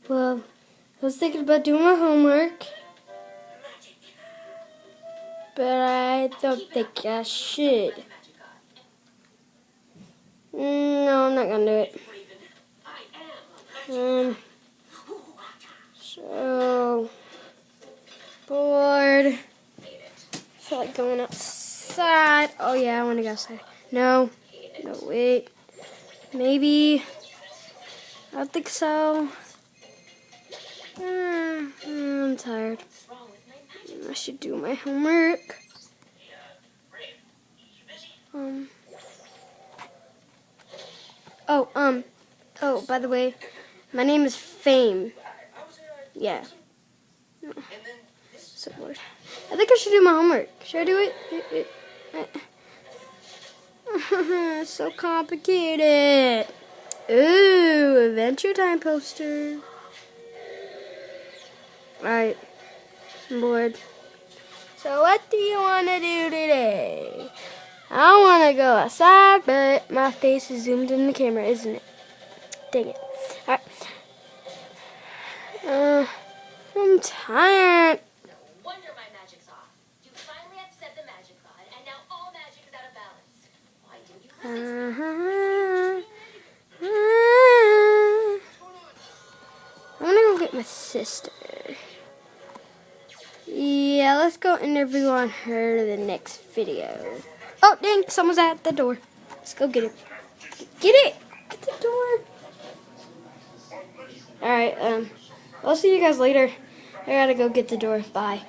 Well, I was thinking about doing my homework, but I don't think I should. No, I'm not gonna do it. So bored. I feel like going outside. Oh yeah, I want to go outside. No, wait. Maybe. I don't think so. I'm tired. I should do my homework. Oh, by the way, my name is Fame. Yeah. So bored. I think I should do my homework. Should I do it? So complicated. Ooh, Adventure Time poster. Alright, I'm bored. So what do you want to do today? I want to go outside, but my face is zoomed in the camera, isn't it? Dang it. Alright. I'm tired. Wonder my magic's off. You finally upset the magic god, and now all magic is out of balance. Why didn't you listen to me? I'm gonna go get my sister. Yeah, let's go interview on her to the next video. Oh, dang, someone's at the door. Let's go get it. Get it! Get the door! Alright, I'll see you guys later. I gotta go get the door. Bye.